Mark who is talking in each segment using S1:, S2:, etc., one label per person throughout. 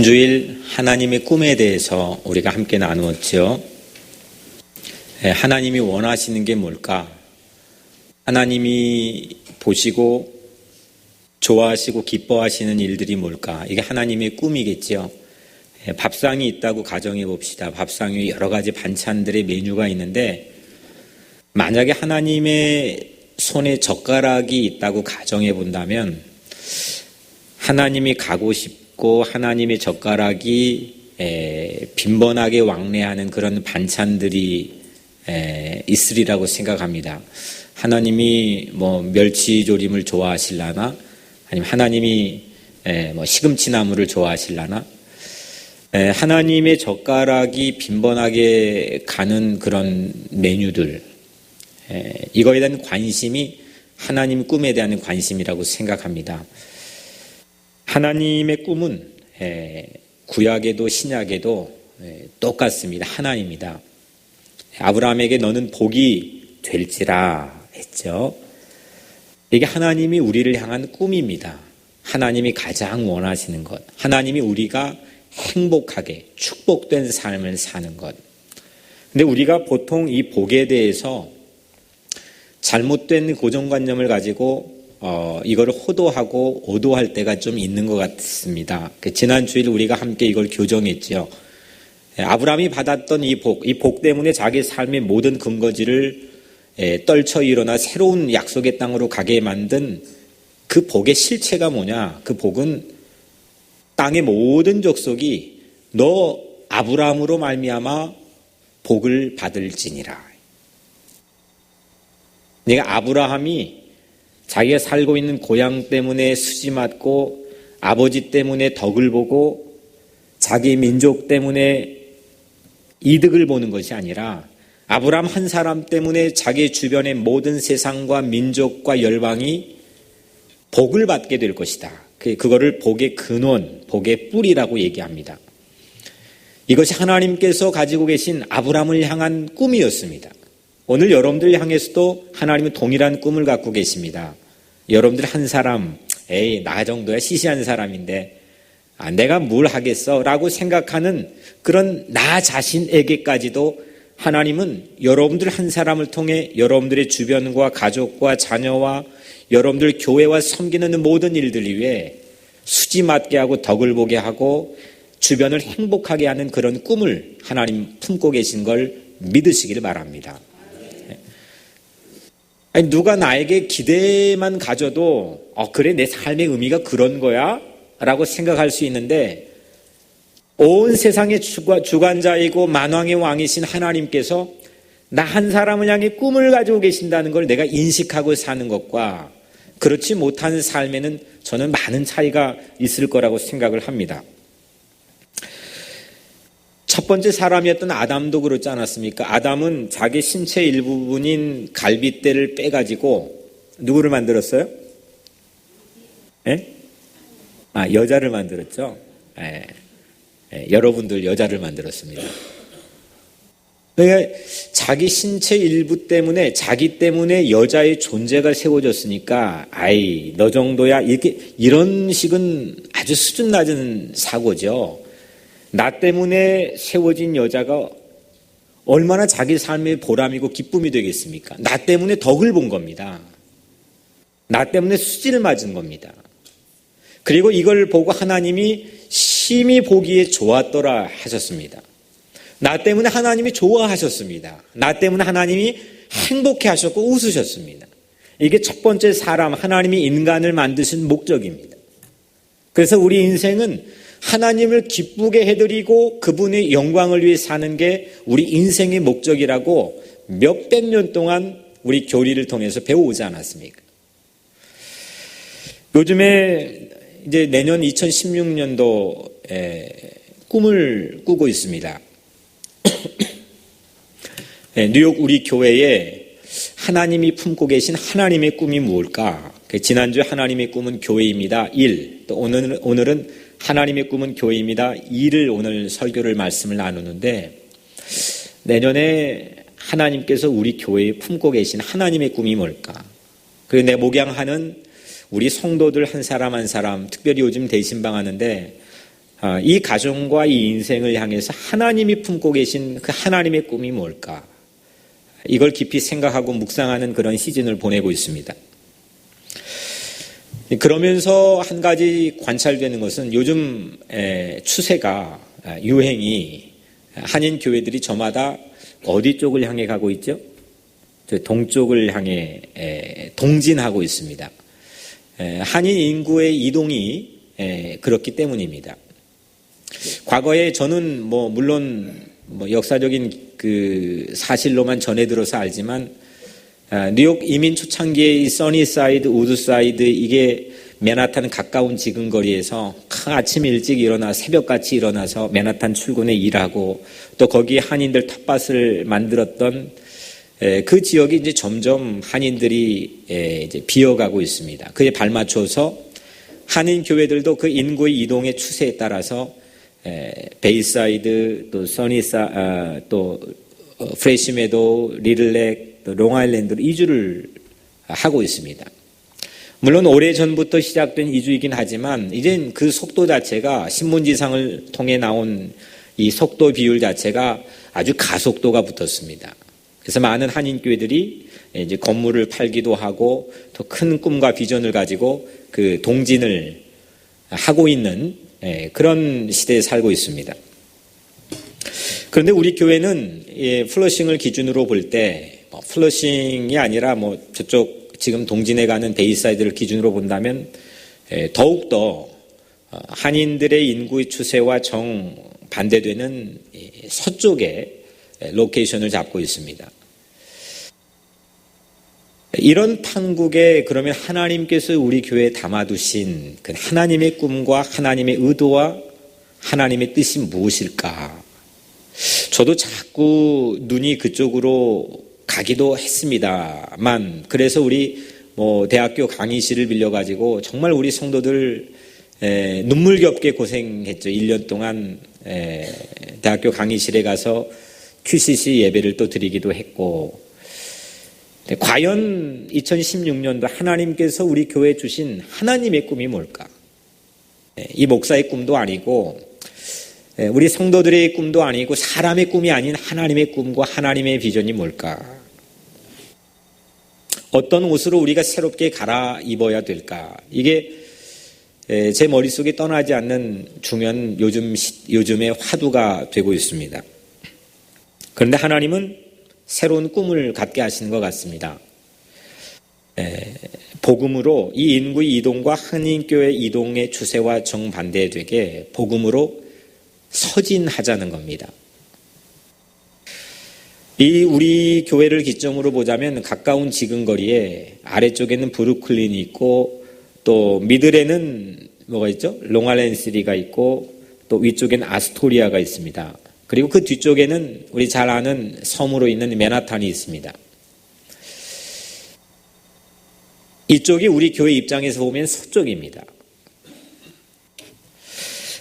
S1: 지난 주일 하나님의 꿈에 대해서 우리가 함께 나누었죠. 하나님이 원하시는 게 뭘까? 하나님이 보시고 좋아하시고 기뻐하시는 일들이 뭘까? 이게 하나님의 꿈이겠죠. 밥상이 있다고 가정해 봅시다. 밥상 위에 여러 가지 반찬들의 메뉴가 있는데 만약에 하나님의 손에 젓가락이 있다고 가정해 본다면 하나님이 가고 싶고 하나님의 젓가락이 빈번하게 왕래하는 그런 반찬들이 있으리라고 생각합니다. 하나님이 멸치조림을 좋아하실라나, 아니면 하나님이 시금치나물을 좋아하실라나, 하나님의 젓가락이 빈번하게 가는 그런 메뉴들, 이거에 대한 관심이 하나님 꿈에 대한 관심이라고 생각합니다. 하나님의 꿈은 구약에도 신약에도 똑같습니다. 하나입니다. 아브라함에게 너는 복이 될지라 했죠. 이게 하나님이 우리를 향한 꿈입니다. 하나님이 가장 원하시는 것, 하나님이 우리가 행복하게 축복된 삶을 사는 것. 근데 우리가 보통 이 복에 대해서 잘못된 고정관념을 가지고 이거를 호도하고 오도할 때가 좀 있는 것 같습니다. 지난 주일 우리가 함께 이걸 교정했죠. 아브라함이 받았던 이 복 때문에 자기 삶의 모든 근거지를 떨쳐 일어나 새로운 약속의 땅으로 가게 만든 그 복의 실체가 뭐냐? 그 복은 땅의 모든 족속이 너 아브라함으로 말미암아 복을 받을지니라. 내가 아브라함이 자기가 살고 있는 고향 때문에 수지 맞고 아버지 때문에 덕을 보고 자기 민족 때문에 이득을 보는 것이 아니라 아브라함 한 사람 때문에 자기 주변의 모든 세상과 민족과 열방이 복을 받게 될 것이다. 그거를 복의 근원, 복의 뿌리라고 얘기합니다. 이것이 하나님께서 가지고 계신 아브라함을 향한 꿈이었습니다. 오늘 여러분들 향해서도 하나님은 동일한 꿈을 갖고 계십니다. 여러분들 한 사람, 나 정도야 시시한 사람인데 내가 뭘 하겠어? 라고 생각하는 그런 나 자신에게까지도 하나님은 여러분들 한 사람을 통해 여러분들의 주변과 가족과 자녀와 여러분들 교회와 섬기는 모든 일들 위해 수지 맞게 하고 덕을 보게 하고 주변을 행복하게 하는 그런 꿈을 하나님 품고 계신 걸 믿으시길 바랍니다. 아니, 누가 나에게 기대만 가져도 그래 내 삶의 의미가 그런 거야? 라고 생각할 수 있는데 온 세상의 주관자이고 만왕의 왕이신 하나님께서 나 한 사람을 향해 꿈을 가지고 계신다는 걸 내가 인식하고 사는 것과 그렇지 못한 삶에는 저는 많은 차이가 있을 거라고 생각을 합니다. 첫 번째 사람이었던 아담도 그렇지 않았습니까? 아담은 자기 신체 일부분인 갈빗대를 빼가지고 누구를 만들었어요? 여자를 만들었죠. 여러분들 여자를 만들었습니다. 그러니까 자기 신체 일부 때문에 자기 때문에 여자의 존재가 세워졌으니까 너 정도야 이런 식은 아주 수준 낮은 사고죠. 나 때문에 세워진 여자가 얼마나 자기 삶의 보람이고 기쁨이 되겠습니까? 나 때문에 덕을 본 겁니다. 나 때문에 수지를 맞은 겁니다. 그리고 이걸 보고 하나님이 심히 보기에 좋았더라 하셨습니다. 나 때문에 하나님이 좋아하셨습니다. 나 때문에 하나님이 행복해 하셨고 웃으셨습니다. 이게 첫 번째 사람, 하나님이 인간을 만드신 목적입니다. 그래서 우리 인생은 하나님을 기쁘게 해드리고 그분의 영광을 위해 사는 게 우리 인생의 목적이라고 몇백 년 동안 우리 교리를 통해서 배워오지 않았습니까? 요즘에 이제 내년 2016년도에 꿈을 꾸고 있습니다. 뉴욕 우리 교회에 하나님이 품고 계신 하나님의 꿈이 무엇일까? 지난주에 하나님의 꿈은 교회입니다. 1. 또 오늘은 하나님의 꿈은 교회입니다. 2를 오늘 설교를 말씀을 나누는데 내년에 하나님께서 우리 교회에 품고 계신 하나님의 꿈이 뭘까? 그리고 내 목양하는 우리 성도들 한 사람 한 사람, 특별히 요즘 대신방 하는데 이 가정과 이 인생을 향해서 하나님이 품고 계신 그 하나님의 꿈이 뭘까? 이걸 깊이 생각하고 묵상하는 그런 시즌을 보내고 있습니다. 그러면서 한 가지 관찰되는 것은 요즘 추세가, 유행이 한인 교회들이 저마다 어디 쪽을 향해 가고 있죠? 동쪽을 향해 동진하고 있습니다. 한인 인구의 이동이 그렇기 때문입니다. 과거에 저는 물론 역사적인 그 사실로만 전해 들어서 알지만 뉴욕 이민 초창기의 이 써니사이드, 우드사이드, 이게 맨하탄 가까운 지근거리에서 아침 일찍 일어나 새벽같이 일어나서 맨하탄 출근에 일하고 또 거기에 한인들 텃밭을 만들었던 그 지역이 이제 점점 한인들이 이제 비어가고 있습니다. 그에 발맞춰서 한인 교회들도 그 인구의 이동의 추세에 따라서 베이사이드, 또 또 프레시메도, 리들렉, 또 롱아일랜드로 이주를 하고 있습니다. 물론 오래전부터 시작된 이주이긴 하지만 이젠 그 속도 자체가 신문지상을 통해 나온 이 속도 비율 자체가 아주 가속도가 붙었습니다. 그래서 많은 한인교회들이 이제 건물을 팔기도 하고 더 큰 꿈과 비전을 가지고 그 동진을 하고 있는 그런 시대에 살고 있습니다. 그런데 우리 교회는 플러싱을 기준으로 볼 때 플러싱이 아니라 저쪽 지금 동진에 가는 베이사이드를 기준으로 본다면 더욱더 한인들의 인구의 추세와 정반대되는 서쪽에 로케이션을 잡고 있습니다. 이런 판국에 그러면 하나님께서 우리 교회에 담아두신 그 하나님의 꿈과 하나님의 의도와 하나님의 뜻이 무엇일까? 저도 자꾸 눈이 그쪽으로 가기도 했습니다만, 그래서 우리 대학교 강의실을 빌려가지고 정말 우리 성도들 눈물겹게 고생했죠. 1년 동안 대학교 강의실에 가서 QCC 예배를 또 드리기도 했고, 과연 2016년도 하나님께서 우리 교회에 주신 하나님의 꿈이 뭘까? 이 목사의 꿈도 아니고 우리 성도들의 꿈도 아니고 사람의 꿈이 아닌 하나님의 꿈과 하나님의 비전이 뭘까? 어떤 옷으로 우리가 새롭게 갈아입어야 될까? 이게 제 머릿속에 떠나지 않는 중요한 요즘의 화두가 되고 있습니다. 그런데 하나님은 새로운 꿈을 갖게 하시는 것 같습니다. 복음으로 이 인구의 이동과 한인교회 이동의 추세와 정반대되게 복음으로 서진하자는 겁니다. 이 우리 교회를 기점으로 보자면 가까운 지근거리에 아래쪽에는 브루클린이 있고 또 미들에는 뭐가 있죠? 롱아일랜드시티가 있고 또 위쪽에는 아스토리아가 있습니다. 그리고 그 뒤쪽에는 우리 잘 아는 섬으로 있는 맨하탄이 있습니다. 이쪽이 우리 교회 입장에서 보면 서쪽입니다.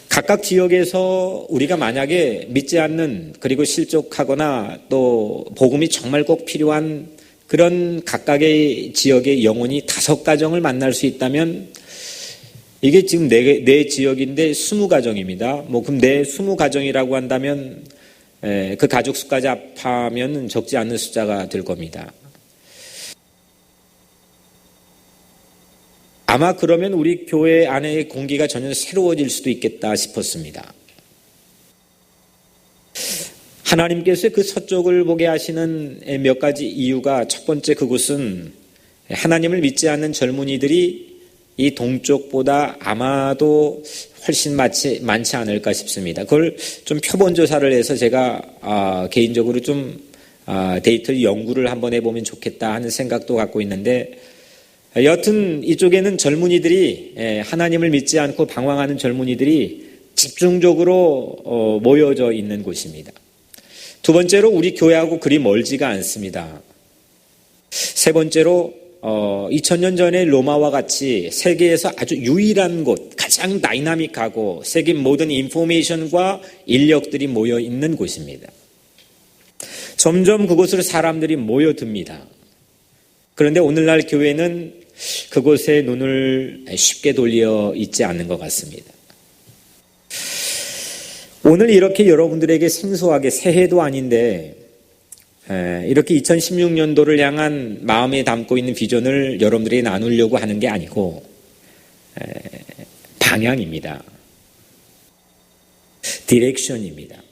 S1: 각각 지역에서 우리가 만약에 믿지 않는, 그리고 실족하거나 또 복음이 정말 꼭 필요한 그런 각각의 지역의 영혼이 5가정을 만날 수 있다면, 이게 지금 내 지역인데 20가정입니다. 그럼 내 20가정이라고 한다면 그 가족 수까지 합하면 적지 않은 숫자가 될 겁니다. 아마 그러면 우리 교회 안의 공기가 전혀 새로워질 수도 있겠다 싶었습니다. 하나님께서 그 서쪽을 보게 하시는 몇 가지 이유가, 첫 번째, 그곳은 하나님을 믿지 않는 젊은이들이 이 동쪽보다 아마도 훨씬 많지 않을까 싶습니다. 그걸 좀 표본 조사를 해서 제가 개인적으로 좀 데이터를 연구를 한번 해보면 좋겠다 하는 생각도 갖고 있는데, 여튼 이쪽에는 젊은이들이, 하나님을 믿지 않고 방황하는 젊은이들이 집중적으로 모여져 있는 곳입니다. 두 번째로 우리 교회하고 그리 멀지가 않습니다. 세 번째로 2000년 전에 로마와 같이 세계에서 아주 유일한 곳, 가장 다이나믹하고 세계 모든 인포메이션과 인력들이 모여 있는 곳입니다. 점점 그곳으로 사람들이 모여듭니다. 그런데 오늘날 교회는 그곳에 눈을 쉽게 돌려 있지 않는 것 같습니다. 오늘 이렇게 여러분들에게 생소하게 새해도 아닌데 이렇게 2016년도를 향한 마음에 담고 있는 비전을 여러분들에게 나누려고 하는 게 아니고 방향입니다. 디렉션입니다.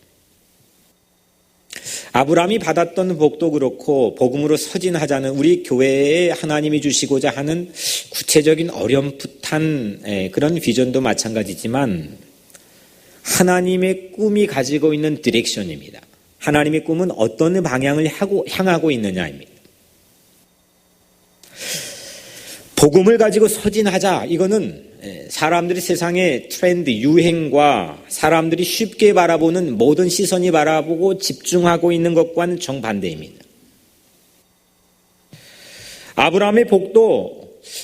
S1: 아브라함이 받았던 복도 그렇고 복음으로 서진하자는 우리 교회에 하나님이 주시고자 하는 구체적인 어렴풋한 그런 비전도 마찬가지지만 하나님의 꿈이 가지고 있는 디렉션입니다. 하나님의 꿈은 어떤 방향을 향하고 있느냐입니다. 복음을 가지고 서진하자, 이거는 사람들이 세상의 트렌드, 유행과 사람들이 쉽게 바라보는 모든 시선이 바라보고 집중하고 있는 것과는 정반대입니다. 아브라함의 복도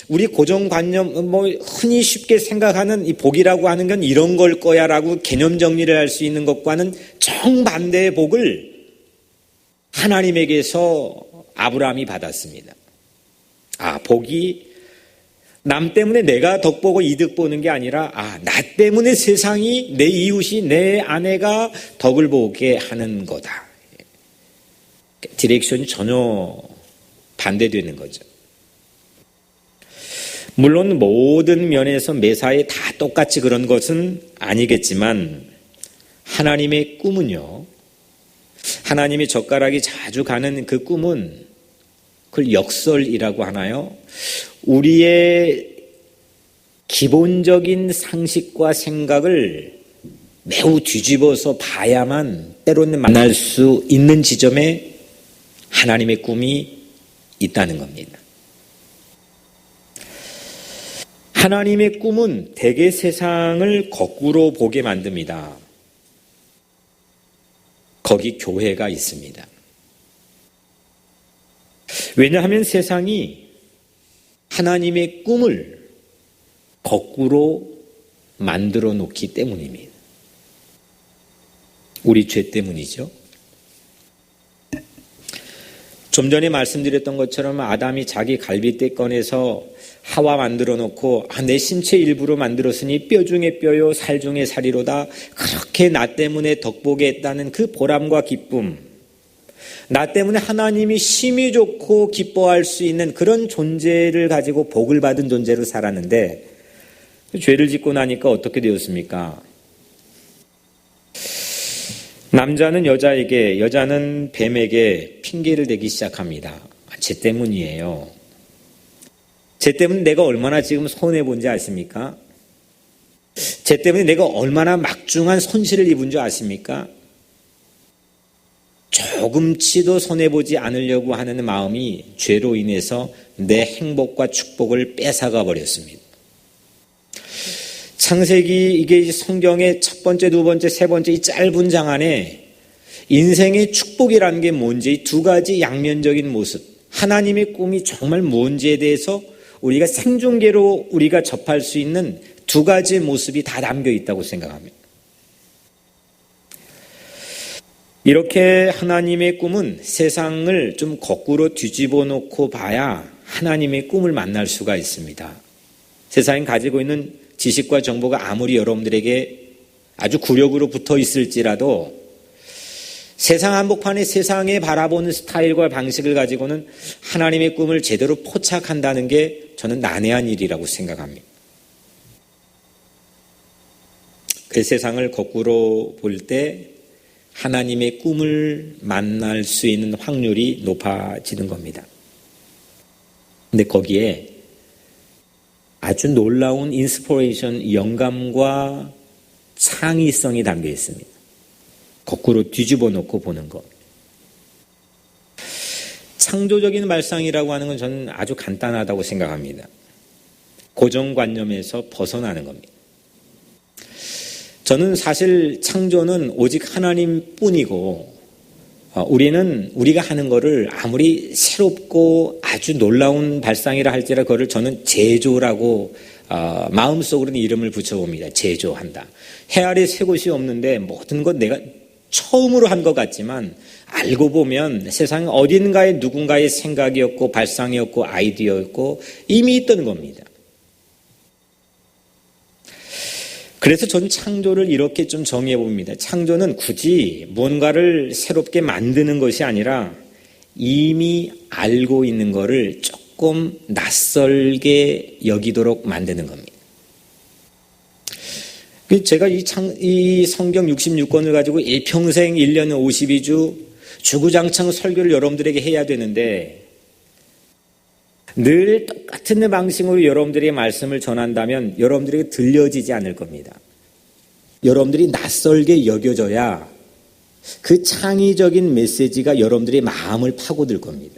S1: 우리 고정관념, 흔히 쉽게 생각하는 이 복이라고 하는 건 이런 걸 거야 라고 개념 정리를 할 수 있는 것과는 정반대의 복을 하나님에게서 아브라함이 받았습니다. 복이 남 때문에 내가 덕보고 이득 보는 게 아니라 나 때문에 세상이, 내 이웃이, 내 아내가 덕을 보게 하는 거다. 디렉션이 전혀 반대되는 거죠. 물론 모든 면에서 매사에 다 똑같이 그런 것은 아니겠지만 하나님의 꿈은요, 하나님의 젓가락이 자주 가는 그 꿈은 그걸 역설이라고 하나요? 우리의 기본적인 상식과 생각을 매우 뒤집어서 봐야만 때로는 만날 수 있는 지점에 하나님의 꿈이 있다는 겁니다. 하나님의 꿈은 대개 세상을 거꾸로 보게 만듭니다. 거기 교회가 있습니다. 왜냐하면 세상이 하나님의 꿈을 거꾸로 만들어 놓기 때문입니다. 우리 죄 때문이죠. 좀 전에 말씀드렸던 것처럼 아담이 자기 갈빗대 꺼내서 하와 만들어 놓고 내 신체 일부로 만들었으니 뼈 중에 뼈요 살 중에 살이로다, 그렇게 나 때문에 덕보게 했다는 그 보람과 기쁨, 나 때문에 하나님이 심히 좋고 기뻐할 수 있는 그런 존재를 가지고 복을 받은 존재로 살았는데 죄를 짓고 나니까 어떻게 되었습니까? 남자는 여자에게, 여자는 뱀에게 핑계를 대기 시작합니다. 쟤 때문이에요. 쟤 때문에 내가 얼마나 지금 손해본 줄 아십니까? 쟤 때문에 내가 얼마나 막중한 손실을 입은 줄 아십니까? 조금치도 손해보지 않으려고 하는 마음이 죄로 인해서 내 행복과 축복을 뺏어가 버렸습니다. 창세기, 이게 성경의 첫 번째, 두 번째, 세 번째 이 짧은 장 안에 인생의 축복이라는 게 뭔지, 이 두 가지 양면적인 모습, 하나님의 꿈이 정말 뭔지에 대해서 우리가 생중계로 우리가 접할 수 있는 두 가지 모습이 다 담겨 있다고 생각합니다. 이렇게 하나님의 꿈은 세상을 좀 거꾸로 뒤집어 놓고 봐야 하나님의 꿈을 만날 수가 있습니다. 세상이 가지고 있는 지식과 정보가 아무리 여러분들에게 아주 굴욕으로 붙어 있을지라도 세상 한복판에 세상에 바라보는 스타일과 방식을 가지고는 하나님의 꿈을 제대로 포착한다는 게 저는 난해한 일이라고 생각합니다. 그 세상을 거꾸로 볼 때 하나님의 꿈을 만날 수 있는 확률이 높아지는 겁니다. 근데 거기에 아주 놀라운 인스피레이션, 영감과 창의성이 담겨 있습니다. 거꾸로 뒤집어 놓고 보는 것. 창조적인 발상이라고 하는 건 저는 아주 간단하다고 생각합니다. 고정관념에서 벗어나는 겁니다. 저는 사실 창조는 오직 하나님뿐이고 우리가 하는 거를 아무리 새롭고 아주 놀라운 발상이라 할지라도 그거를 저는 제조라고 마음속으로는 이름을 붙여봅니다. 제조한다. 해 아래 새 곳이 없는데 모든 것 내가 처음으로 한 것 같지만 알고 보면 세상 어딘가에 누군가의 생각이었고 발상이었고 아이디어였고 이미 있던 겁니다. 그래서 전 창조를 이렇게 좀 정의해 봅니다. 창조는 굳이 뭔가를 새롭게 만드는 것이 아니라 이미 알고 있는 것을 조금 낯설게 여기도록 만드는 겁니다. 제가 이 성경 66권을 가지고 일평생 1년 52주 주구장창 설교를 여러분들에게 해야 되는데 늘 똑같은 방식으로 여러분들에게 말씀을 전한다면 여러분들에게 들려지지 않을 겁니다. 여러분들이 낯설게 여겨져야 그 창의적인 메시지가 여러분들의 마음을 파고들 겁니다.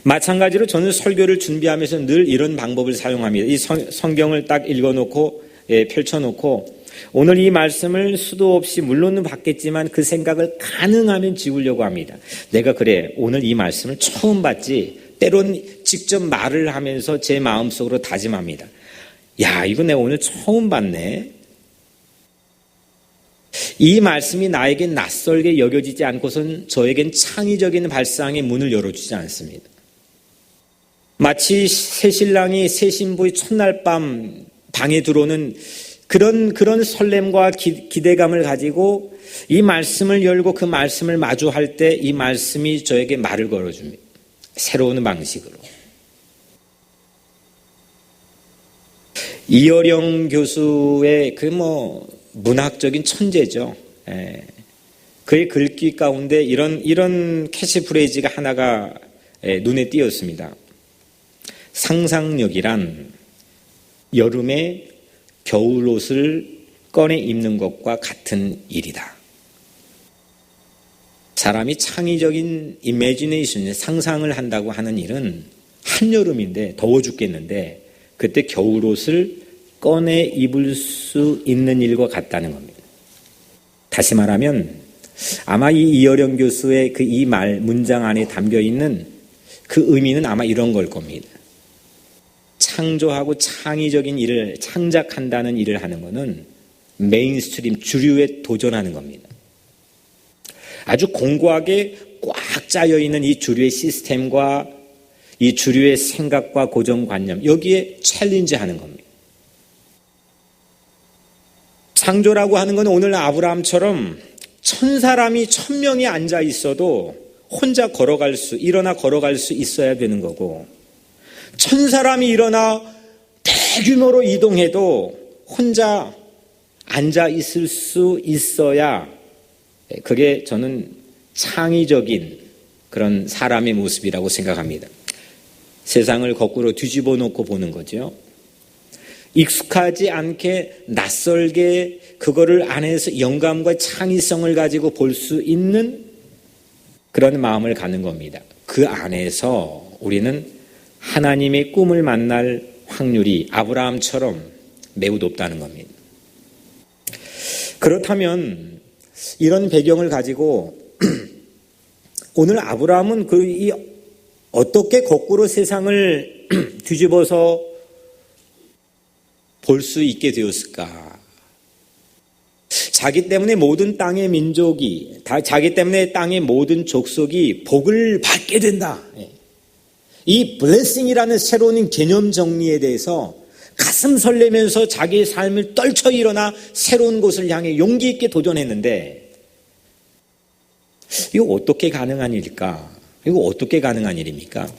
S1: 마찬가지로 저는 설교를 준비하면서 늘 이런 방법을 사용합니다. 이 성경을 딱 읽어놓고 펼쳐놓고 오늘 이 말씀을 수도 없이 물론은 받겠지만 그 생각을 가능하면 지우려고 합니다. 내가 그래 오늘 이 말씀을 처음 받지 때론 직접 말을 하면서 제 마음속으로 다짐합니다. 야 이거 내가 오늘 처음 받네. 이 말씀이 나에겐 낯설게 여겨지지 않고선 저에겐 창의적인 발상의 문을 열어주지 않습니다. 마치 새신랑이 새신부의 첫날 밤 방에 들어오는 그런 설렘과 기대감을 가지고 이 말씀을 열고 그 말씀을 마주할 때 이 말씀이 저에게 말을 걸어줍니다. 새로운 방식으로. 이어령 교수의 문학적인 천재죠. 그의 글귀 가운데 이런 캐치프레이즈가 하나가 눈에 띄었습니다. 상상력이란 여름에 겨울옷을 꺼내 입는 것과 같은 일이다. 사람이 창의적인 이미지네이션, 상상을 한다고 하는 일은 한여름인데 더워 죽겠는데 그때 겨울옷을 꺼내 입을 수 있는 일과 같다는 겁니다. 다시 말하면 아마 이 이어령 교수의 이 문장 안에 담겨 있는 그 의미는 아마 이런 걸 겁니다. 창조하고 창의적인 일을 창작한다는 일을 하는 것은 메인스트림 주류에 도전하는 겁니다. 아주 공고하게 꽉 짜여 있는 이 주류의 시스템과 이 주류의 생각과 고정관념 여기에 챌린지하는 겁니다. 창조라고 하는 건 오늘 아브라함처럼 1000사람이 1000명이 앉아 있어도 혼자 일어나 걸어갈 수 있어야 되는 거고 1000사람이 일어나 대규모로 이동해도 혼자 앉아 있을 수 있어야 그게 저는 창의적인 그런 사람의 모습이라고 생각합니다. 세상을 거꾸로 뒤집어 놓고 보는 거죠. 익숙하지 않게 낯설게 그거를 안에서 영감과 창의성을 가지고 볼 수 있는 그런 마음을 갖는 겁니다. 그 안에서 우리는 하나님의 꿈을 만날 확률이 아브라함처럼 매우 높다는 겁니다. 그렇다면 이런 배경을 가지고 오늘 아브라함은 어떻게 거꾸로 세상을 뒤집어서 볼 수 있게 되었을까? 자기 때문에 모든 땅의 민족이, 자기 때문에 땅의 모든 족속이 복을 받게 된다. 이 블레싱이라는 새로운 개념 정리에 대해서 가슴 설레면서 자기의 삶을 떨쳐 일어나 새로운 곳을 향해 용기 있게 도전했는데 이거 어떻게 가능한 일일까? 이거 어떻게 가능한 일입니까?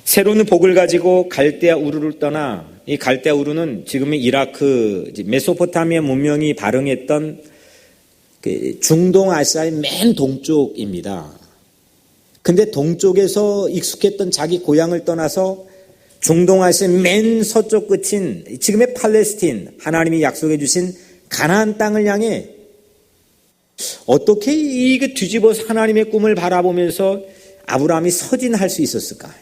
S1: 새로운 복을 가지고 갈대아 우르를 떠나 이 갈대아 우르는 지금의 이라크, 메소포타미아 문명이 발흥했던 중동 아시아의 맨 동쪽입니다. 근데 동쪽에서 익숙했던 자기 고향을 떠나서 중동 아시아의 맨 서쪽 끝인 지금의 팔레스틴, 하나님이 약속해 주신 가나안 땅을 향해 어떻게 이게 뒤집어서 하나님의 꿈을 바라보면서 아브라함이 서진할 수 있었을까?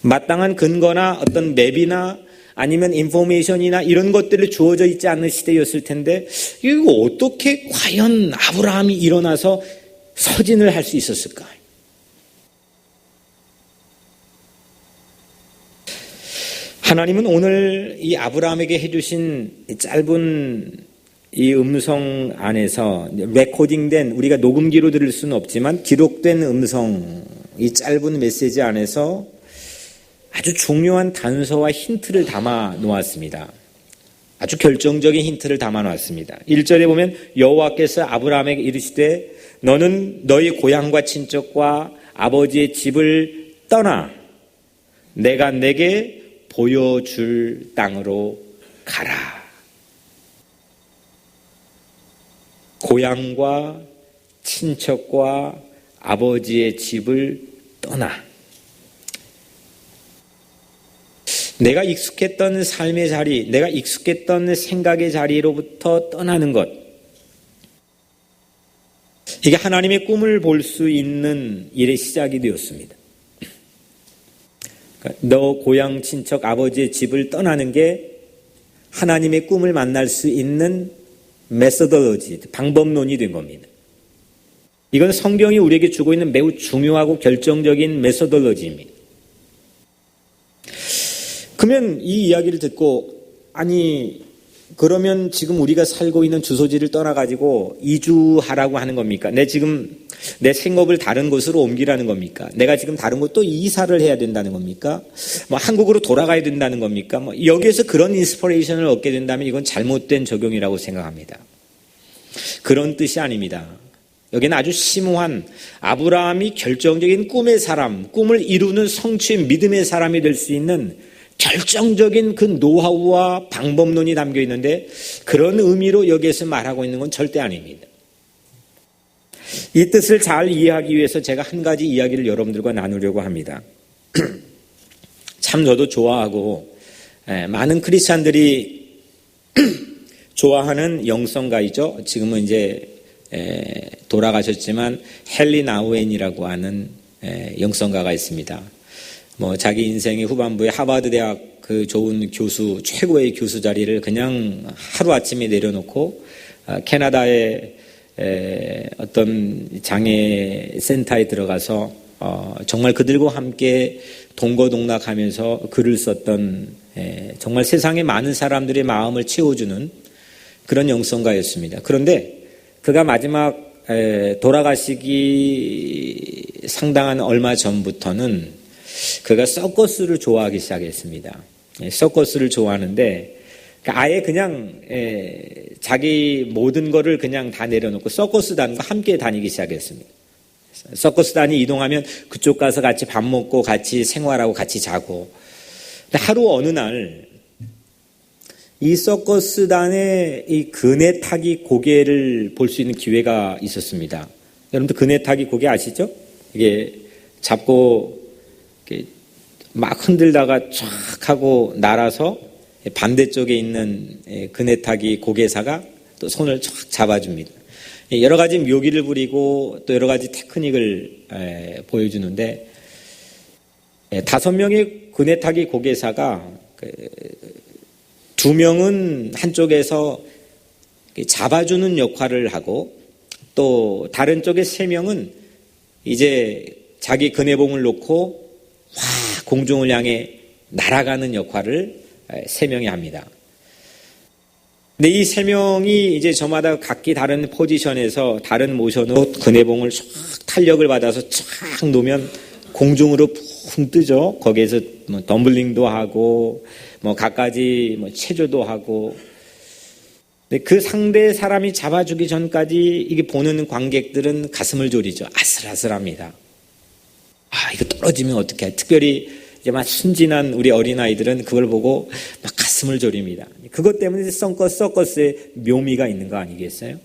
S1: 마땅한 근거나 어떤 맵이나 아니면 인포메이션이나 이런 것들이 주어져 있지 않는 시대였을 텐데 이거 어떻게 과연 아브라함이 일어나서 서진을 할 수 있었을까? 하나님은 오늘 이 아브라함에게 해주신 짧은 이 음성 안에서 레코딩된 우리가 녹음기로 들을 수는 없지만 기록된 음성 이 짧은 메시지 안에서 아주 중요한 단서와 힌트를 담아 놓았습니다. 아주 결정적인 힌트를 담아 놓았습니다. 1절에 보면 여호와께서 아브라함에게 이르시되 너는 너희 고향과 친척과 아버지의 집을 떠나 내가 내게 보여줄 땅으로 가라. 고향과 친척과 아버지의 집을 떠나. 내가 익숙했던 삶의 자리, 내가 익숙했던 생각의 자리로부터 떠나는 것. 이게 하나님의 꿈을 볼 수 있는 일의 시작이 되었습니다. 너 고향 친척 아버지의 집을 떠나는 게 하나님의 꿈을 만날 수 있는 메소돌로지, 방법론이 된 겁니다. 이건 성경이 우리에게 주고 있는 매우 중요하고 결정적인 메소돌로지입니다. 그러면 이 이야기를 듣고 아니 그러면 지금 우리가 살고 있는 주소지를 떠나가지고 이주하라고 하는 겁니까? 지금 내 생업을 다른 곳으로 옮기라는 겁니까? 내가 지금 다른 곳 또 이사를 해야 된다는 겁니까? 한국으로 돌아가야 된다는 겁니까? 여기에서 그런 인스피레이션을 얻게 된다면 이건 잘못된 적용이라고 생각합니다. 그런 뜻이 아닙니다. 여기는 아주 심오한 아브라함이 결정적인 꿈의 사람, 꿈을 이루는 성취의 믿음의 사람이 될 수 있는 결정적인 그 노하우와 방법론이 담겨 있는데 그런 의미로 여기에서 말하고 있는 건 절대 아닙니다. 이 뜻을 잘 이해하기 위해서 제가 한 가지 이야기를 여러분들과 나누려고 합니다. 참 저도 좋아하고 많은 크리스찬들이 좋아하는 영성가이죠. 지금은 이제 돌아가셨지만 헨리 나우엔이라고 하는 영성가가 있습니다. 자기 인생의 후반부에 하버드 대학 그 좋은 교수, 최고의 교수 자리를 그냥 하루아침에 내려놓고 캐나다의 어떤 장애 센터에 들어가서 정말 그들과 함께 동거동락하면서 글을 썼던 정말 세상의 많은 사람들의 마음을 채워주는 그런 영성가였습니다. 그런데 그가 마지막 돌아가시기 상당한 얼마 전부터는 그가 서커스를 좋아하기 시작했습니다. 서커스를 좋아하는데 아예 그냥 자기 모든 거를 그냥 다 내려놓고 서커스단과 함께 다니기 시작했습니다. 서커스단이 이동하면 그쪽 가서 같이 밥 먹고 같이 생활하고 같이 자고. 근데 하루 어느 날 이 서커스단의 이 그네 타기 고개를 볼 수 있는 기회가 있었습니다. 여러분들 그네 타기 고개 아시죠? 이게 잡고 이렇게 막 흔들다가 쫙 하고 날아서 반대쪽에 있는 그네 타기 고개사가 또 손을 쫙 잡아줍니다. 여러 가지 묘기를 부리고 또 여러 가지 테크닉을 보여주는데 5명의 그네 타기 고개사가 2명은 한쪽에서 잡아주는 역할을 하고 또 다른 쪽에 3명은 이제 자기 그네봉을 놓고 공중을 향해 날아가는 역할을 3명이 합니다. 근데 이 3명이 이제 저마다 각기 다른 포지션에서 다른 모션으로 그네봉을 쫙 탄력을 받아서 쫙 놓으면 공중으로 붕 뜨죠. 거기에서 덤블링도 하고 갖가지 체조도 하고. 근데 그 상대 사람이 잡아주기 전까지 이게 보는 관객들은 가슴을 졸이죠. 아슬아슬합니다. 이거 떨어지면 어떡해. 특별히 이제 막 순진한 우리 어린아이들은 그걸 보고 막 가슴을 졸입니다. 그것 때문에 서커스의 묘미가 있는 거 아니겠어요?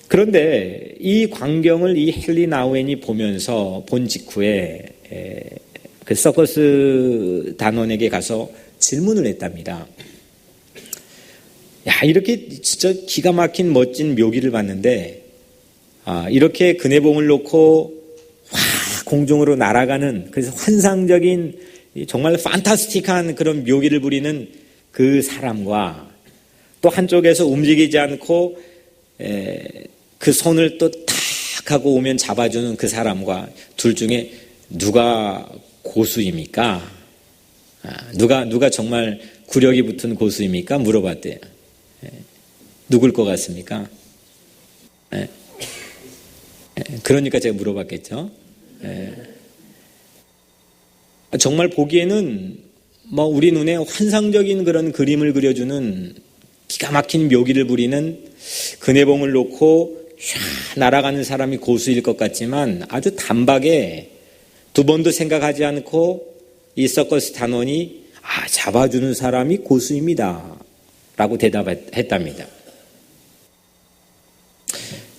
S1: 그런데 이 광경을 이 헨리 나우엔이 보면서 본 직후에 그 서커스 단원에게 가서 질문을 했답니다. 이렇게 진짜 기가 막힌 멋진 묘기를 봤는데 이렇게 그네봉을 놓고 공중으로 날아가는 그래서 환상적인 정말 판타스틱한 그런 묘기를 부리는 그 사람과 또 한쪽에서 움직이지 않고 그 손을 또 탁 하고 오면 잡아주는 그 사람과 둘 중에 누가 고수입니까? 누가 정말 구력이 붙은 고수입니까? 물어봤대요. 누굴 것 같습니까? 그러니까 제가 물어봤겠죠. 정말 보기에는 우리 눈에 환상적인 그런 그림을 그려주는 기가 막힌 묘기를 부리는 그네봉을 놓고 쫙 날아가는 사람이 고수일 것 같지만 아주 단박에 두 번도 생각하지 않고 이 서커스 단원이 잡아주는 사람이 고수입니다 라고 대답했답니다.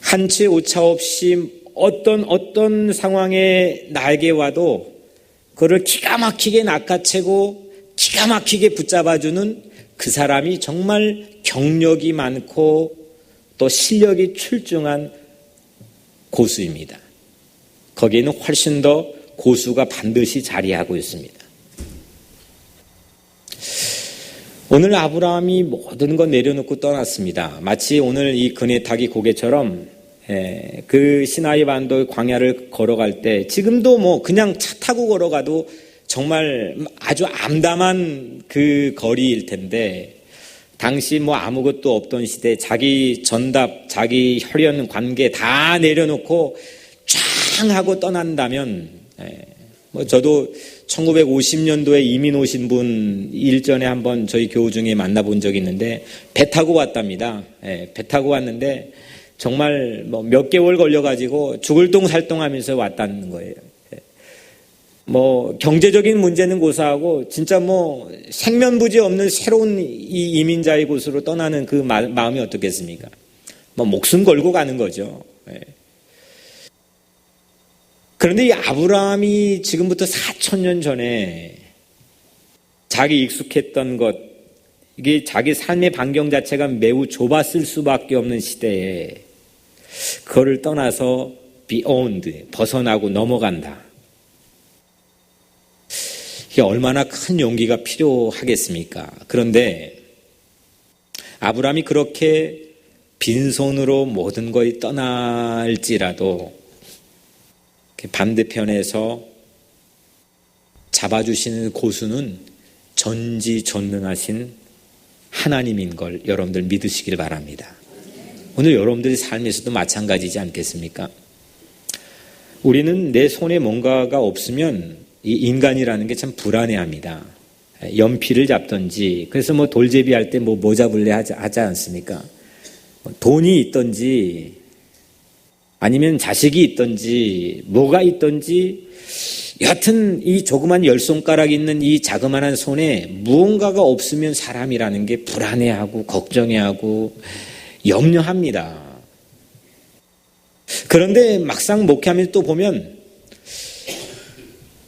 S1: 한치 오차 없이 어떤 상황에 나에게 와도 그를 기가 막히게 낚아채고 기가 막히게 붙잡아주는 그 사람이 정말 경력이 많고 또 실력이 출중한 고수입니다. 거기에는 훨씬 더 고수가 반드시 자리하고 있습니다. 오늘 아브라함이 모든 것 내려놓고 떠났습니다. 마치 오늘 이 그네 타기 고개처럼 그 시나이 반도 광야를 걸어갈 때 지금도 그냥 차 타고 걸어가도 정말 아주 암담한 그 거리일 텐데 당시 아무것도 없던 시대 자기 전답, 자기 혈연 관계 다 내려놓고 쫙 하고 떠난다면 저도 1950년도에 이민 오신 분 일전에 한번 저희 교우 중에 만나본 적이 있는데 배 타고 왔답니다. 배 타고 왔는데 정말 몇 개월 걸려가지고 죽을 똥 살 똥 하면서 왔다는 거예요. 경제적인 문제는 고사하고 진짜 생면부지 없는 새로운 이 이민자의 곳으로 떠나는 그 마음이 어떻겠습니까? 목숨 걸고 가는 거죠. 그런데 이 아브라함이 지금부터 4,000년 전에 자기 익숙했던 것, 이게 자기 삶의 반경 자체가 매우 좁았을 수밖에 없는 시대에 그거를 떠나서 beyond, 벗어나고 넘어간다. 이게 얼마나 큰 용기가 필요하겠습니까? 그런데 아브라함이 그렇게 빈손으로 모든 것이 떠날지라도 반대편에서 잡아주시는 고수는 전지전능하신 하나님인 걸 여러분들 믿으시길 바랍니다. 오늘 여러분들의 삶에서도 마찬가지지 않겠습니까? 우리는 내 손에 뭔가가 없으면 이 인간이라는 게 참 불안해합니다. 연필을 잡든지 그래서 돌제비 할 때 뭐 잡을래 하지 않습니까? 돈이 있든지 아니면 자식이 있든지 뭐가 있든지 여하튼 이 조그만 열 손가락 있는 이 자그마한 손에 무언가가 없으면 사람이라는 게 불안해하고 걱정해하고 염려합니다. 그런데 막상 목회하면서 또 보면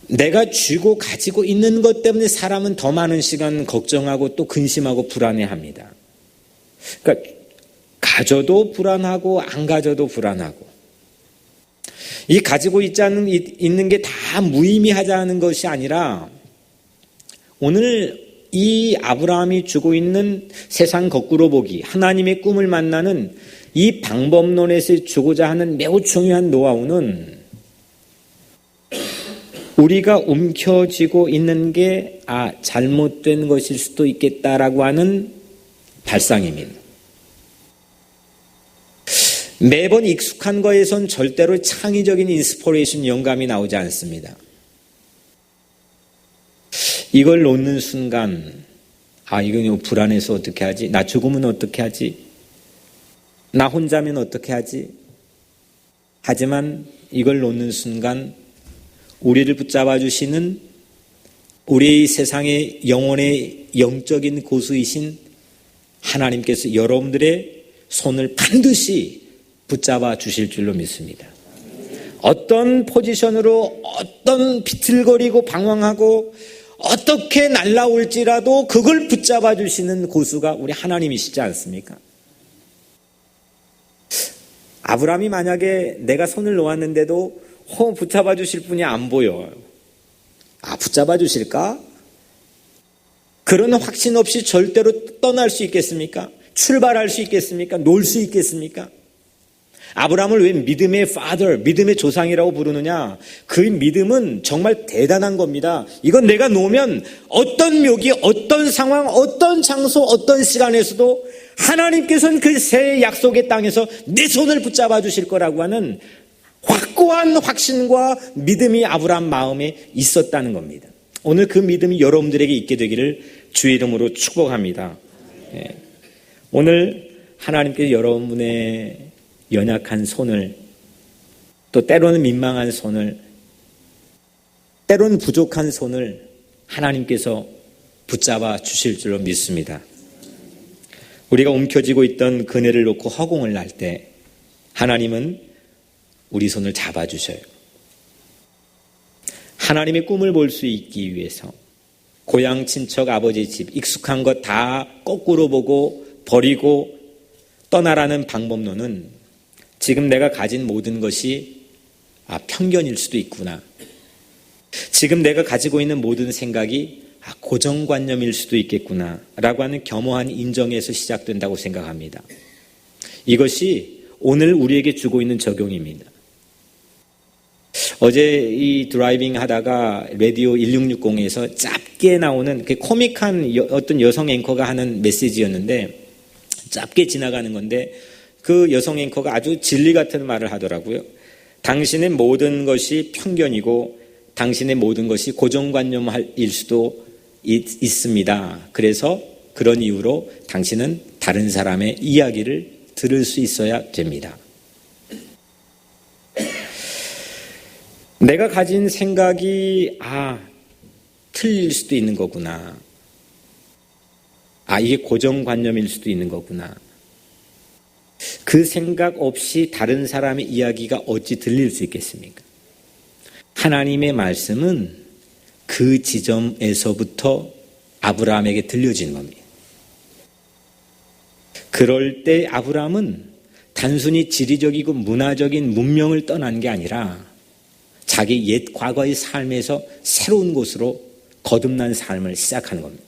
S1: 내가 쥐고 가지고 있는 것 때문에 사람은 더 많은 시간 걱정하고 또 근심하고 불안해합니다. 그러니까 가져도 불안하고 안 가져도 불안하고 이 가지고 있는 게 다 무의미하자는 것이 아니라 오늘 이 아브라함이 주고 있는 세상 거꾸로 보기, 하나님의 꿈을 만나는 이 방법론에서 주고자 하는 매우 중요한 노하우는 우리가 움켜쥐고 있는 게 잘못된 것일 수도 있겠다라고 하는 발상입니다. 매번 익숙한 거에선 절대로 창의적인 인스피레이션, 영감이 나오지 않습니다. 이걸 놓는 순간 이건 불안해서 어떻게 하지? 나 죽으면 어떻게 하지? 나 혼자면 어떻게 하지? 하지만 이걸 놓는 순간 우리를 붙잡아 주시는 우리 세상의 영혼의 영적인 고수이신 하나님께서 여러분들의 손을 반드시 붙잡아 주실 줄로 믿습니다. 어떤 포지션으로 어떤 비틀거리고 방황하고 어떻게 날아올지라도 그걸 붙잡아 주시는 고수가 우리 하나님이시지 않습니까? 아브라함이 만약에 내가 손을 놓았는데도 붙잡아 주실 분이 안 보여요. 붙잡아 주실까? 그런 확신 없이 절대로 떠날 수 있겠습니까? 출발할 수 있겠습니까? 놀 수 있겠습니까? 아브라함을 왜 믿음의 father, 믿음의 조상이라고 부르느냐? 그 믿음은 정말 대단한 겁니다. 이건 내가 놓으면 어떤 묘기, 어떤 상황, 어떤 장소, 어떤 시간에서도 하나님께서는 그 새 약속의 땅에서 내 손을 붙잡아 주실 거라고 하는 확고한 확신과 믿음이 아브라함 마음에 있었다는 겁니다. 오늘 그 믿음이 여러분들에게 있게 되기를 주의 이름으로 축복합니다. 오늘 하나님께서 여러분의 연약한 손을, 또 때로는 민망한 손을, 때로는 부족한 손을 하나님께서 붙잡아 주실 줄로 믿습니다. 우리가 움켜쥐고 있던 그네를 놓고 허공을 날 때 하나님은 우리 손을 잡아주셔요. 하나님의 꿈을 볼 수 있기 위해서 고향 친척 아버지 집 익숙한 것 다 거꾸로 보고 버리고 떠나라는 방법론은 지금 내가 가진 모든 것이 편견일 수도 있구나. 지금 내가 가지고 있는 모든 생각이 고정관념일 수도 있겠구나 라고 하는 겸허한 인정에서 시작된다고 생각합니다. 이것이 오늘 우리에게 주고 있는 적용입니다. 어제 이 드라이빙 하다가 라디오 1660에서 짧게 나오는 그 코믹한 어떤 여성 앵커가 하는 메시지였는데, 짧게 지나가는 건데 그 여성 앵커가 아주 진리 같은 말을 하더라고요. 당신의 모든 것이 편견이고 당신의 모든 것이 고정관념일 수도 있습니다. 그래서 그런 이유로 당신은 다른 사람의 이야기를 들을 수 있어야 됩니다. 내가 가진 생각이 틀릴 수도 있는 거구나. 이게 고정관념일 수도 있는 거구나. 그 생각 없이 다른 사람의 이야기가 어찌 들릴 수 있겠습니까? 하나님의 말씀은 그 지점에서부터 아브라함에게 들려지는 겁니다. 그럴 때 아브라함은 단순히 지리적이고 문화적인 문명을 떠난 게 아니라 자기 옛 과거의 삶에서 새로운 곳으로 거듭난 삶을 시작하는 겁니다.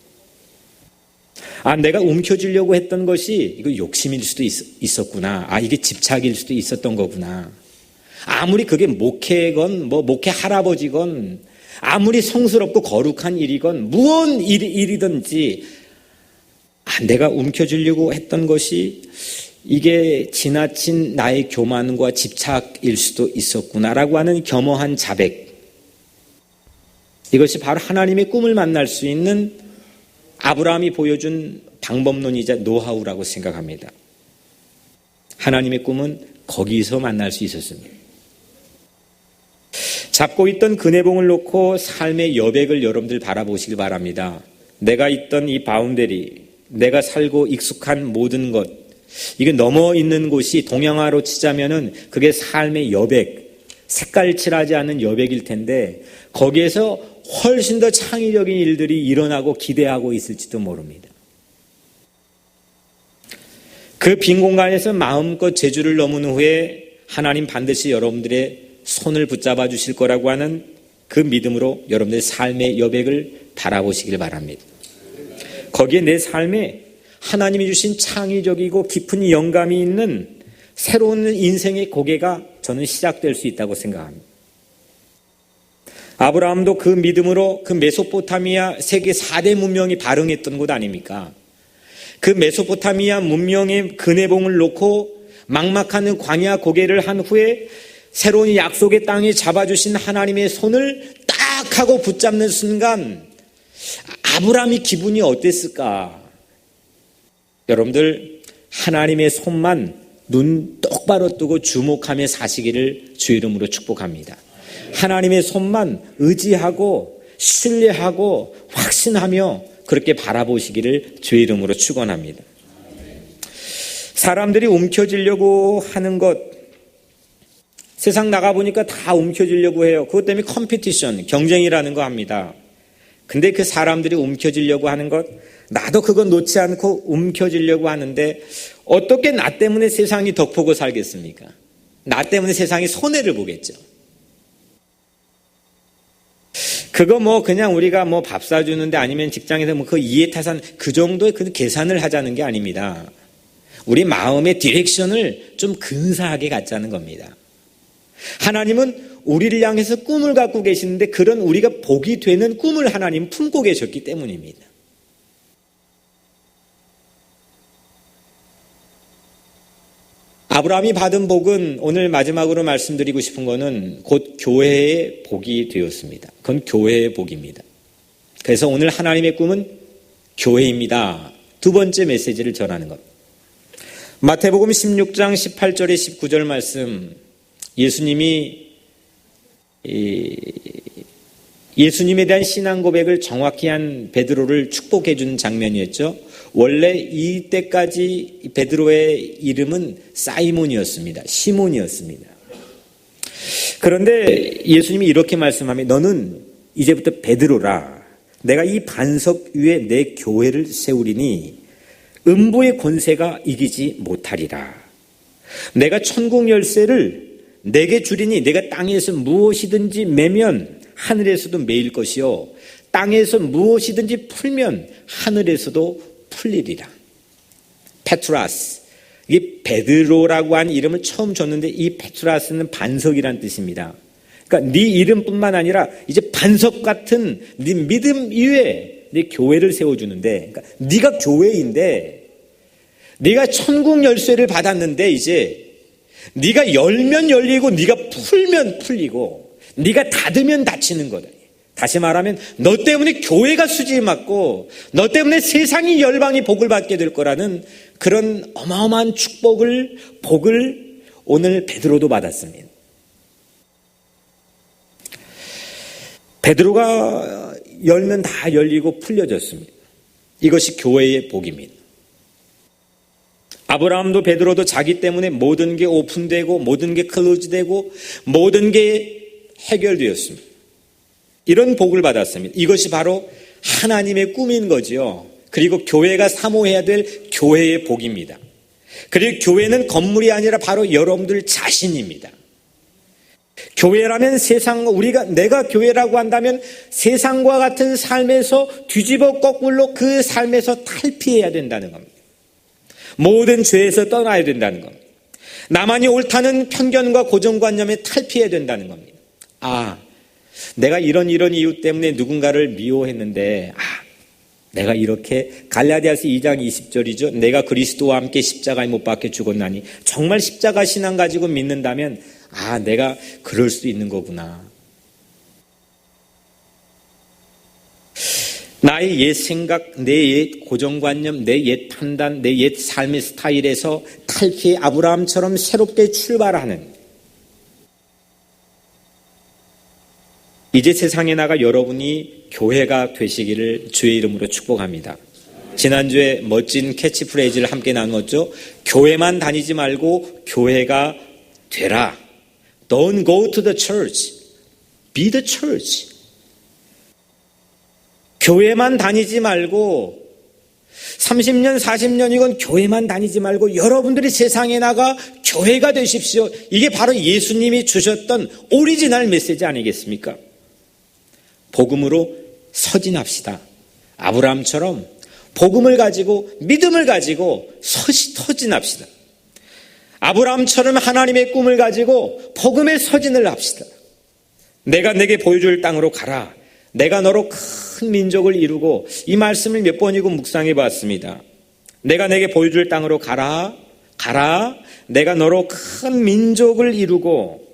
S1: 내가 움켜쥐려고 했던 것이 이거 욕심일 수도 있었구나. 이게 집착일 수도 있었던 거구나. 아무리 그게 목회건 목회 할아버지건 아무리 성스럽고 거룩한 일이건 무언 일이든지 내가 움켜쥐려고 했던 것이 이게 지나친 나의 교만과 집착일 수도 있었구나라고 하는 겸허한 자백. 이것이 바로 하나님의 꿈을 만날 수 있는 아브라함이 보여준 방법론이자 노하우라고 생각합니다. 하나님의 꿈은 거기서 만날 수 있었습니다. 잡고 있던 그네봉을 놓고 삶의 여백을 여러분들 바라보시길 바랍니다. 내가 있던 이 바운더리, 내가 살고 익숙한 모든 것, 이게 넘어 있는 곳이 동양화로 치자면은 그게 삶의 여백, 색깔 칠하지 않은 여백일 텐데 거기에서 훨씬 더 창의적인 일들이 일어나고 기대하고 있을지도 모릅니다. 그 빈 공간에서 마음껏 제주를 넘은 후에 하나님 반드시 여러분들의 손을 붙잡아 주실 거라고 하는 그 믿음으로 여러분들의 삶의 여백을 바라보시길 바랍니다. 거기에 내 삶에 하나님이 주신 창의적이고 깊은 영감이 있는 새로운 인생의 고개가 저는 시작될 수 있다고 생각합니다. 아브라함도 그 믿음으로 그 메소포타미아 세계 4대 문명이 발흥했던 곳 아닙니까? 그 메소포타미아 문명의 그네봉을 놓고 막막한 광야 고개를 한 후에 새로운 약속의 땅에 잡아주신 하나님의 손을 딱 하고 붙잡는 순간 아브라함의 기분이 어땠을까? 여러분들 하나님의 손만 눈 똑바로 뜨고 주목하며 사시기를 주의 이름으로 축복합니다. 하나님의 손만 의지하고 신뢰하고 확신하며 그렇게 바라보시기를 주의 이름으로 축원합니다. 사람들이 움켜쥐려고 하는 것, 세상 나가보니까 다 움켜쥐려고 해요. 그것 때문에 컴피티션, 경쟁이라는 거 합니다. 근데 그 사람들이 움켜쥐려고 하는 것, 나도 그거 놓지 않고 움켜쥐려고 하는데 어떻게 나 때문에 세상이 덕보고 살겠습니까? 나 때문에 세상이 손해를 보겠죠. 그거 그냥 우리가 밥 사주는데 아니면 직장에서 그 이해타산 그 정도의 그 계산을 하자는 게 아닙니다. 우리 마음의 디렉션을 좀 근사하게 갖자는 겁니다. 하나님은 우리를 향해서 꿈을 갖고 계시는데 그런 우리가 복이 되는 꿈을 하나님 품고 계셨기 때문입니다. 아브라함이 받은 복은 오늘 마지막으로 말씀드리고 싶은 것은 곧 교회의 복이 되었습니다. 그건 교회의 복입니다. 그래서 오늘 하나님의 꿈은 교회입니다. 두 번째 메시지를 전하는 것. 마태복음 16장 18절에 19절 말씀, 예수님에 대한 신앙 고백을 정확히 한 베드로를 축복해 주는 장면이었죠. 원래 이때까지 베드로의 이름은 사이몬이었습니다. 시몬이었습니다. 그런데 예수님이 이렇게 말씀합니다. 너는 이제부터 베드로라. 내가 이 반석 위에 내 교회를 세우리니 음부의 권세가 이기지 못하리라. 내가 천국 열쇠를 내게 주리니 내가 땅에서 무엇이든지 매면 하늘에서도 매일 것이요 땅에서 무엇이든지 풀면 하늘에서도 풀리리라. 페트라스, 이게 베드로라고 하는 이름을 처음 줬는데 이 페트라스는 반석이란 뜻입니다. 그러니까 네 이름뿐만 아니라 이제 반석 같은 네 믿음 위에 네 교회를 세워주는데, 그러니까 네가 교회인데 네가 천국 열쇠를 받았는데 이제 네가 열면 열리고 네가 풀면 풀리고 네가 닫으면 닫히는 거다. 다시 말하면 너 때문에 교회가 수지맞고 너 때문에 세상이 열방이 복을 받게 될 거라는 그런 어마어마한 축복을, 복을 오늘 베드로도 받았습니다. 베드로가 열면 다 열리고 풀려졌습니다. 이것이 교회의 복입니다. 아브라함도 베드로도 자기 때문에 모든 게 오픈되고 모든 게 클로즈되고 모든 게 해결되었습니다. 이런 복을 받았습니다. 이것이 바로 하나님의 꿈인 거지요. 그리고 교회가 사모해야 될 교회의 복입니다. 그리고 교회는 건물이 아니라 바로 여러분들 자신입니다. 교회라면 내가 교회라고 한다면 세상과 같은 삶에서 뒤집어 거꾸로 그 삶에서 탈피해야 된다는 겁니다. 모든 죄에서 떠나야 된다는 겁니다. 나만이 옳다는 편견과 고정관념에 탈피해야 된다는 겁니다. 내가 이런 이유 때문에 누군가를 미워했는데 내가 이렇게 갈라디아서 2장 20절이죠. 내가 그리스도와 함께 십자가에 못 박혀 죽었나니 정말 십자가 신앙 가지고 믿는다면 내가 그럴 수 있는 거구나. 나의 옛 생각, 내 옛 고정관념, 내 옛 판단, 내 옛 삶의 스타일에서 탈피해 아브라함처럼 새롭게 출발하는, 이제 세상에 나가 여러분이 교회가 되시기를 주의 이름으로 축복합니다. 지난주에 멋진 캐치프레이즈를 함께 나누었죠. 교회만 다니지 말고 교회가 되라. Don't go to the church. Be the church. 교회만 다니지 말고 30년, 40년이건 교회만 다니지 말고 여러분들이 세상에 나가 교회가 되십시오. 이게 바로 예수님이 주셨던 오리지널 메시지 아니겠습니까? 복음으로 서진합시다. 아브라함처럼 복음을 가지고 믿음을 가지고 서진합시다. 아브라함처럼 하나님의 꿈을 가지고 복음의 서진을 합시다. 내가 내게 보여줄 땅으로 가라. 내가 너로 큰 민족을 이루고, 이 말씀을 몇 번이고 묵상해 봤습니다. 내가 내게 보여줄 땅으로 가라. 내가 너로 큰 민족을 이루고,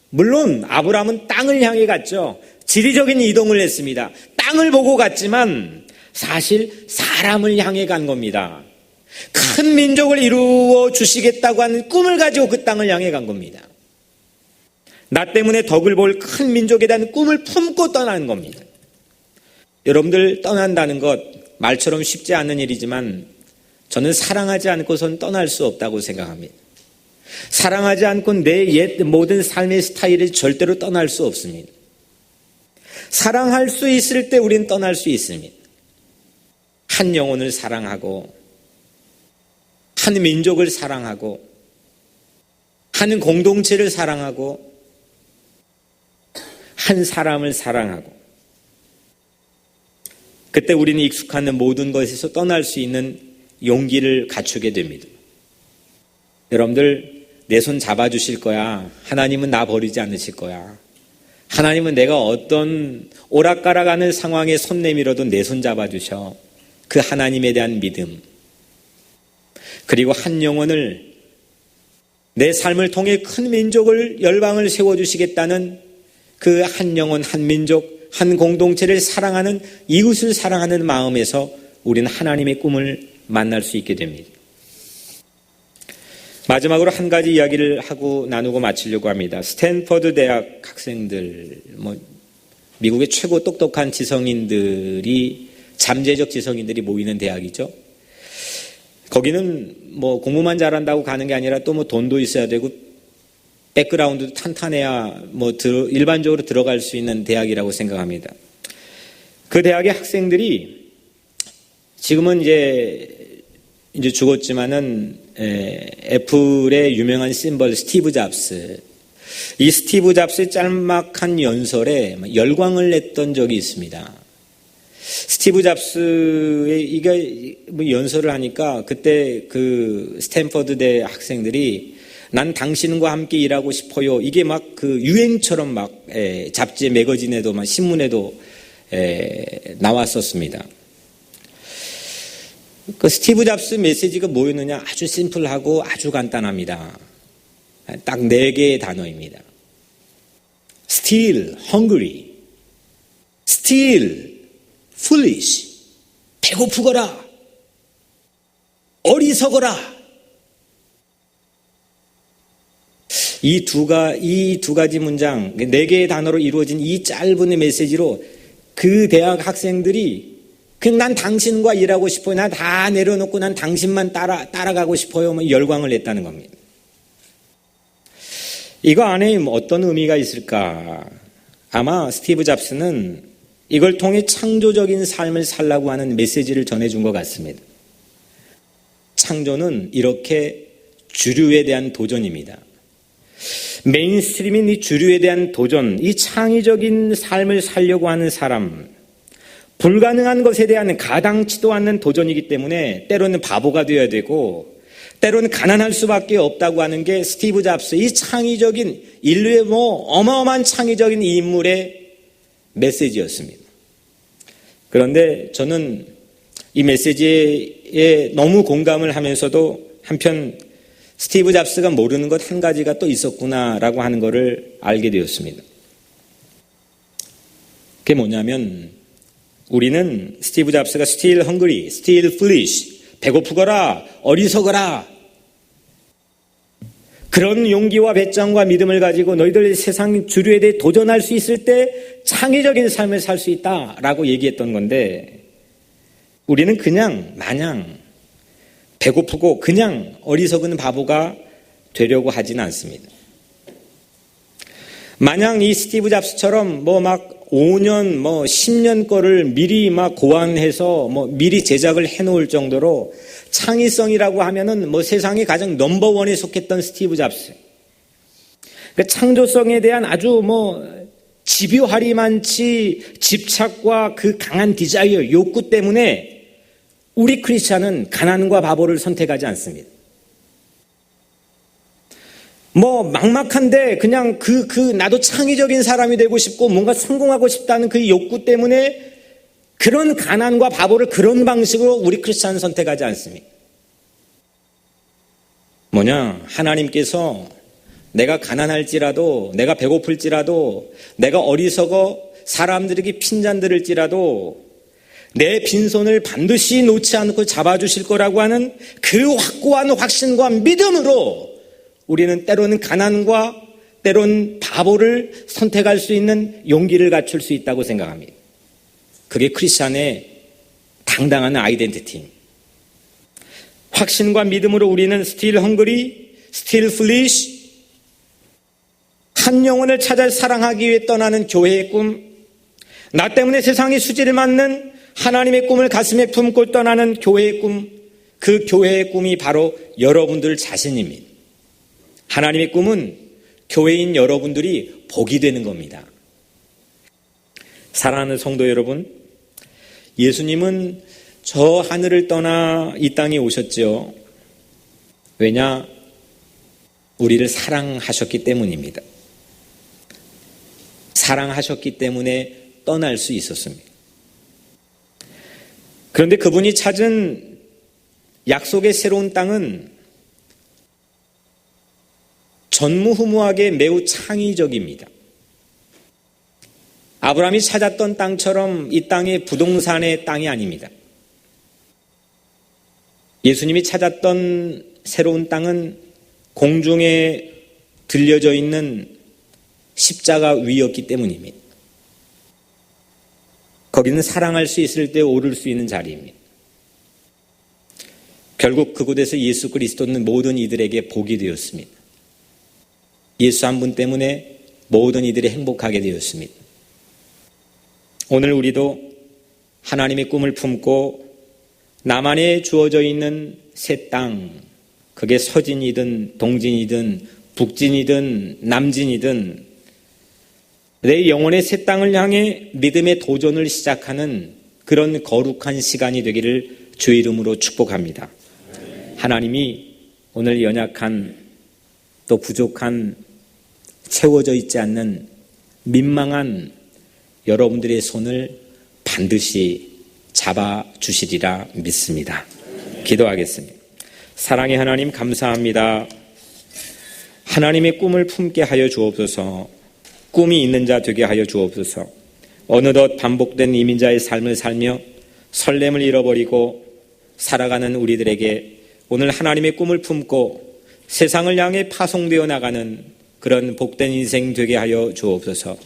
S1: 물론 아브라함은 땅을 향해 갔죠. 지리적인 이동을 했습니다. 땅을 보고 갔지만 사실 사람을 향해 간 겁니다. 큰 민족을 이루어 주시겠다고 하는 꿈을 가지고 그 땅을 향해 간 겁니다. 나 때문에 덕을 볼 큰 민족에 대한 꿈을 품고 떠나는 겁니다. 여러분들 떠난다는 것 말처럼 쉽지 않은 일이지만 저는 사랑하지 않고선 떠날 수 없다고 생각합니다. 사랑하지 않고 내 옛 모든 삶의 스타일을 절대로 떠날 수 없습니다. 사랑할 수 있을 때 우리는 떠날 수 있습니다. 한 영혼을 사랑하고 한 민족을 사랑하고 한 공동체를 사랑하고 한 사람을 사랑하고, 그때 우리는 익숙한 모든 것에서 떠날 수 있는 용기를 갖추게 됩니다. 여러분들 내 손 잡아주실 거야. 하나님은 나 버리지 않으실 거야. 하나님은 내가 어떤 오락가락하는 상황에 손 내밀어도 내 손 잡아주셔. 그 하나님에 대한 믿음, 그리고 한 영혼을, 내 삶을 통해 큰 민족을, 열방을 세워주시겠다는 그 한 영혼, 한 민족, 한 공동체를 사랑하는, 이웃을 사랑하는 마음에서 우리는 하나님의 꿈을 만날 수 있게 됩니다. 마지막으로 한 가지 이야기를 하고 나누고 마치려고 합니다. 스탠퍼드 대학 학생들, 미국의 최고 똑똑한 지성인들이, 잠재적 지성인들이 모이는 대학이죠. 거기는 공부만 잘한다고 가는 게 아니라 또 돈도 있어야 되고 백그라운드도 탄탄해야 일반적으로 들어갈 수 있는 대학이라고 생각합니다. 그 대학의 학생들이 지금은 이제 죽었지만은 애플의 유명한 심벌 스티브 잡스, 이 스티브 잡스의 짤막한 연설에 열광을 냈던 적이 있습니다. 스티브 잡스의 연설을 하니까 그때 그 스탠퍼드 대 학생들이 난 당신과 함께 일하고 싶어요. 이게 그 유행처럼 잡지에, 매거진에도 신문에도 나왔었습니다. 그 스티브 잡스 메시지가 뭐였느냐? 아주 심플하고 아주 간단합니다. 딱 4개의 단어입니다. Still hungry, still foolish, 배고프거라, 어리석어라. 이 두 가지 문장, 4개의 단어로 이루어진 이 짧은 메시지로 그 대학 학생들이 그냥 난 당신과 일하고 싶어요. 난 다 내려놓고 난 당신만 따라가고 싶어요. 열광을 냈다는 겁니다. 이거 안에 어떤 의미가 있을까? 아마 스티브 잡스는 이걸 통해 창조적인 삶을 살라고 하는 메시지를 전해준 것 같습니다. 창조는 이렇게 주류에 대한 도전입니다. 메인스트림인 이 주류에 대한 도전, 이 창의적인 삶을 살려고 하는 사람, 불가능한 것에 대한 가당치도 않는 도전이기 때문에 때로는 바보가 되어야 되고 때로는 가난할 수밖에 없다고 하는 게 스티브 잡스, 이 창의적인 인류의 어마어마한 창의적인 이 인물의 메시지였습니다. 그런데 저는 이 메시지에 너무 공감을 하면서도 한편 스티브 잡스가 모르는 것 한 가지가 또 있었구나라고 하는 것을 알게 되었습니다. 그게 뭐냐면 우리는 스티브 잡스가 still hungry, still foolish, 배고프거라, 어리석어라, 그런 용기와 배짱과 믿음을 가지고 너희들 세상 주류에 대해 도전할 수 있을 때 창의적인 삶을 살 수 있다라고 얘기했던 건데, 우리는 그냥 마냥 배고프고 그냥 어리석은 바보가 되려고 하지는 않습니다. 마냥 이 스티브 잡스처럼 5년, 10년 거를 미리 고안해서 미리 제작을 해놓을 정도로 창의성이라고 하면은 세상에 가장 넘버원에 속했던 스티브 잡스. 그 창조성에 대한 아주 집요하리만치 집착과 그 강한 디자이어, 욕구 때문에 우리 크리스찬은 가난과 바보를 선택하지 않습니다. 막막한데 그냥 나도 창의적인 사람이 되고 싶고 뭔가 성공하고 싶다는 그 욕구 때문에 그런 가난과 바보를 그런 방식으로 우리 크리스찬은 선택하지 않습니다. 하나님께서 내가 가난할지라도, 내가 배고플지라도, 내가 어리석어 사람들에게 핀잔들을지라도 내 빈손을 반드시 놓지 않고 잡아주실 거라고 하는 그 확고한 확신과 믿음으로 우리는 때로는 가난과 때로는 바보를 선택할 수 있는 용기를 갖출 수 있다고 생각합니다. 그게 크리스찬의 당당한 아이덴티티. 확신과 믿음으로 우리는 still hungry, still foolish, 한 영혼을 찾아 사랑하기 위해 떠나는 교회의 꿈, 나 때문에 세상이 수지를 맞는 하나님의 꿈을 가슴에 품고 떠나는 교회의 꿈, 그 교회의 꿈이 바로 여러분들 자신입니다. 하나님의 꿈은 교회인 여러분들이 복이 되는 겁니다. 사랑하는 성도 여러분, 예수님은 저 하늘을 떠나 이 땅에 오셨죠. 왜냐? 우리를 사랑하셨기 때문입니다. 사랑하셨기 때문에 떠날 수 있었습니다. 그런데 그분이 찾은 약속의 새로운 땅은 전무후무하게 매우 창의적입니다. 아브라함이 찾았던 땅처럼 이 땅이 부동산의 땅이 아닙니다. 예수님이 찾았던 새로운 땅은 공중에 들려져 있는 십자가 위였기 때문입니다. 거기는 사랑할 수 있을 때 오를 수 있는 자리입니다. 결국 그곳에서 예수 그리스도는 모든 이들에게 복이 되었습니다. 예수 한 분 때문에 모든 이들이 행복하게 되었습니다. 오늘 우리도 하나님의 꿈을 품고 남한에 주어져 있는 새 땅, 그게 서진이든 동진이든 북진이든 남진이든 내 영혼의 새 땅을 향해 믿음의 도전을 시작하는 그런 거룩한 시간이 되기를 주의 이름으로 축복합니다. 하나님이 오늘 연약한 또 부족한 채워져 있지 않는 민망한 여러분들의 손을 반드시 잡아주시리라 믿습니다. 기도하겠습니다. 사랑의 하나님 감사합니다. 하나님의 꿈을 품게 하여 주옵소서. 꿈이 있는 자 되게 하여 주옵소서. 어느덧 반복된 이민자의 삶을 살며 설렘을 잃어버리고 살아가는 우리들에게 오늘 하나님의 꿈을 품고 세상을 향해 파송되어 나가는 그런 복된 인생 되게 하여 주옵소서.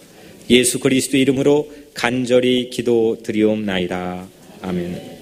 S1: 예수 그리스도 이름으로 간절히 기도드리옵나이다. 아멘.